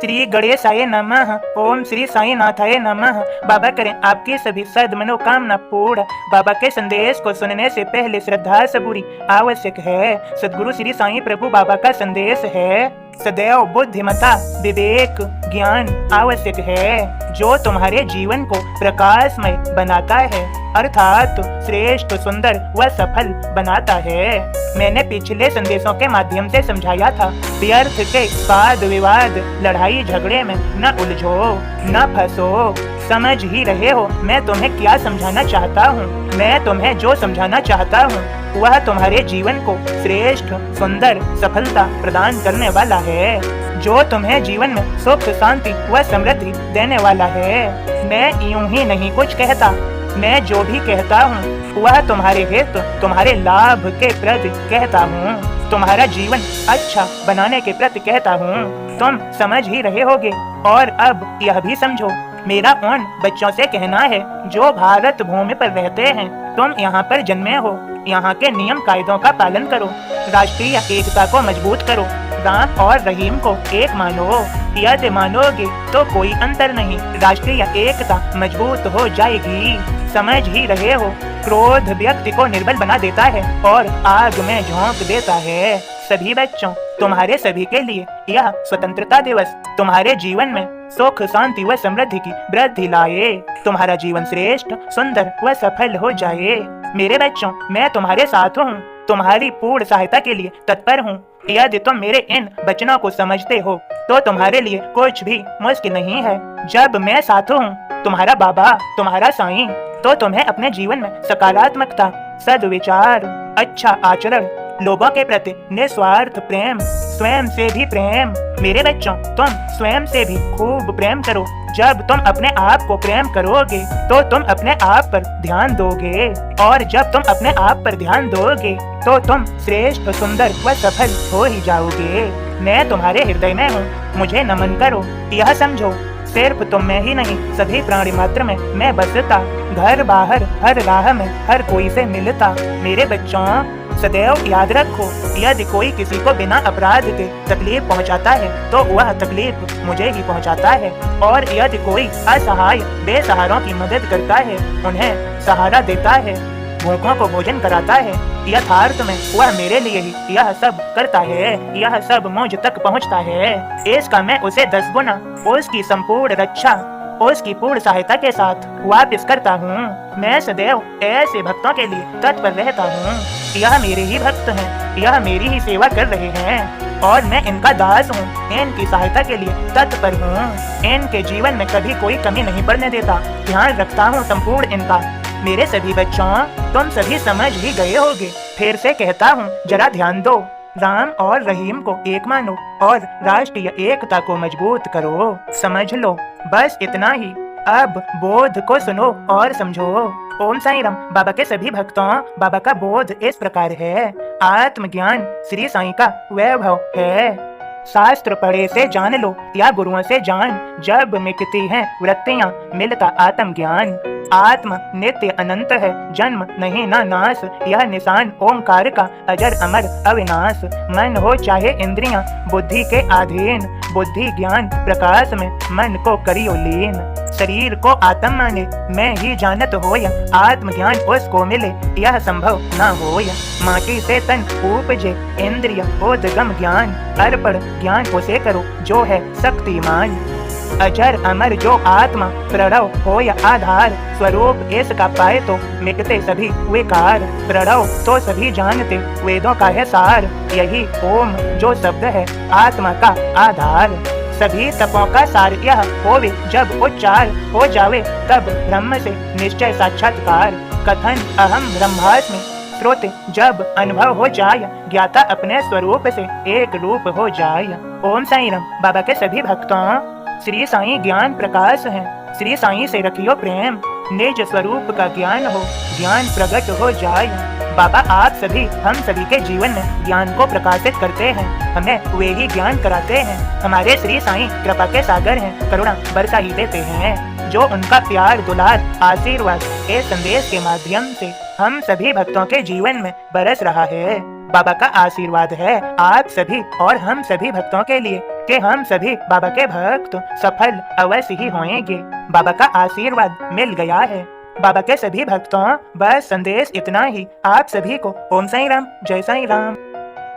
श्री गणेशाय नमः। ओम श्री साई नाथाय नमः। बाबा करें आपकी सभी सद मनोकामना पूर्ण। बाबा के संदेश को सुनने से पहले श्रद्धा सबूरी आवश्यक है। सदगुरु श्री साई प्रभु बाबा का संदेश है, सदैव बुद्धिमता विवेक ज्ञान आवश्यक है, जो तुम्हारे जीवन को प्रकाशमय बनाता है, अर्थात श्रेष्ठ सुंदर व सफल बनाता है। मैंने पिछले संदेशों के माध्यम से समझाया था, व्यर्थ के वाद विवाद लड़ाई झगड़े में न उलझो न फंसो। समझ ही रहे हो मैं तुम्हें क्या समझाना चाहता हूँ। मैं तुम्हें जो समझाना चाहता हूँ वह तुम्हारे जीवन को श्रेष्ठ सुंदर सफलता प्रदान करने वाला है, जो तुम्हें जीवन में सुख शांति व समृद्धि देने वाला है। मैं यूं ही नहीं कुछ कहता, मैं जो भी कहता हूँ वह तुम्हारे हित तुम्हारे लाभ के प्रति कहता हूँ, तुम्हारा जीवन अच्छा बनाने के प्रति कहता हूँ। तुम समझ ही रहे होगे। और अब यह भी समझो, मेरा उन बच्चों से कहना है जो भारत भूमि पर रहते हैं, तुम यहाँ पर जन्मे हो, यहाँ के नियम कायदों का पालन करो, राष्ट्रीय एकता को मजबूत करो, राम और रहीम को एक मानो। यदि मानोगे तो कोई अंतर नहीं, राष्ट्रीय एकता मजबूत हो जाएगी। समझ ही रहे हो, क्रोध व्यक्ति को निर्बल बना देता है और आग में झोंक देता है। सभी बच्चों, तुम्हारे सभी के लिए यह स्वतंत्रता दिवस तुम्हारे जीवन में सुख शांति व समृद्धि की वृद्धि लाए, तुम्हारा जीवन श्रेष्ठ सुंदर व सफल हो जाए। मेरे बच्चों, मैं तुम्हारे साथ हूँ, तुम्हारी पूर्ण सहायता के लिए तत्पर हूँ। यदि तुम मेरे इन वचनों को समझते हो तो तुम्हारे लिए कुछ भी मुश्किल नहीं है। जब मैं साथ हूँ, तुम्हारा बाबा तुम्हारा साईं, तो तुम्हें अपने जीवन में सकारात्मकता सद्विचार अच्छा आचरण लोगों के प्रति निस्वार्थ प्रेम स्वयं से भी प्रेम। मेरे बच्चों, तुम स्वयं से भी खूब प्रेम करो। जब तुम अपने आप को प्रेम करोगे तो तुम अपने आप पर ध्यान दोगे, और जब तुम अपने आप पर ध्यान दोगे तो तुम श्रेष्ठ सुंदर व सफल हो ही जाओगे। मैं तुम्हारे हृदय में हूँ, मुझे नमन करो। यह समझो, सिर्फ तुम में ही नहीं, सभी प्राणी मात्र में मैं बसता, घर बाहर हर राह में हर कोई से मिलता। मेरे बच्चों, सदैव याद रखो, यदि कोई किसी को बिना अपराध के तकलीफ पहुंचाता है तो वह तकलीफ मुझे ही पहुंचाता है, और यदि कोई असहाय बेसहारों की मदद करता है, उन्हें सहारा देता है, भूखों को भोजन कराता है, यथार्थ में वह मेरे लिए ही यह सब करता है, यह सब मुझ तक पहुंचता है। इसका मैं उसे 10 गुना उसकी संपूर्ण रक्षा उसकी पूर्ण सहायता के साथ वापस करता हूँ। मैं सदैव ऐसे भक्तों के लिए तत्पर रहता हूँ। यह मेरे ही भक्त हैं, यह मेरी ही सेवा कर रहे हैं और मैं इनका दास हूँ, इनकी सहायता के लिए तत्पर हूँ। इनके जीवन में कभी कोई कमी नहीं पड़ने देता, ध्यान रखता हूँ संपूर्ण इनका। मेरे सभी बच्चों, तुम सभी समझ ही गए होगे, फिर से कहता हूँ, जरा ध्यान दो। राम और रहीम को एक मानो और राष्ट्रीय एकता को मजबूत करो। समझ लो, बस इतना ही। अब बोध को सुनो और समझो। ओम साईं राम। बाबा के सभी भक्तों, बाबा का बोध इस प्रकार है, आत्मज्ञान श्री साईं का वैभव है। शास्त्र पढ़े से जान लो या गुरुओं से जान, जब मिटती हैं वृत्तियां मिलता आत्मज्ञान। आत्म नित्य अनंत है, जन्म नहीं ना नाश, यह निशान ओंकार का अजर अमर अविनाश। मन हो चाहे इंद्रियां बुद्धि के अधीन, बुद्धि ज्ञान प्रकाश में मन को करियो लीन। शरीर को आत्म माने मैं ही जानत होया, आत्मज्ञान उसको मिले यह संभव न होया। माटी से तन उपजे इंद्रिय उद्गम ज्ञान, अर्पण ज्ञान उसे करो जो है शक्तिमान। अजर अमर जो आत्मा प्रणव हो या आधार, स्वरूप इसका पाए तो मिटते सभी विकार। प्रणव तो सभी जानते वेदों का है सार, यही ओम जो शब्द है आत्मा का आधार। सभी तपों का सार यह होवे, जब उच्चार हो जावे तब ब्रह्म से निश्चय साक्षात्कार। कथन अहम ब्रह्मास्मि श्रोते जब अनुभव हो जाए, ज्ञाता अपने स्वरूप से एक रूप हो जाए। ओम साईं राम। बाबा के सभी भक्तों, श्री साईं ज्ञान प्रकाश है, श्री साईं से रखियो प्रेम, निज स्वरूप का ज्ञान हो, ज्ञान प्रकट हो जाए। बाबा आप सभी हम सभी के जीवन में ज्ञान को प्रकाशित करते हैं, हमें वे ही ज्ञान कराते हैं। हमारे श्री साईं कृपा के सागर हैं, करुणा बरसा ही देते हैं। जो उनका प्यार दुलार आशीर्वाद इस संदेश के माध्यम से हम सभी भक्तों के जीवन में बरस रहा है। बाबा का आशीर्वाद है आप सभी और हम सभी भक्तों के लिए। कि हम सभी बाबा के भक्त सफल अवश्य ही होंगे। बाबा का आशीर्वाद मिल गया है। बाबा के सभी भक्तों बस संदेश इतना ही, आप सभी को ओम साईं राम, जय साईं राम।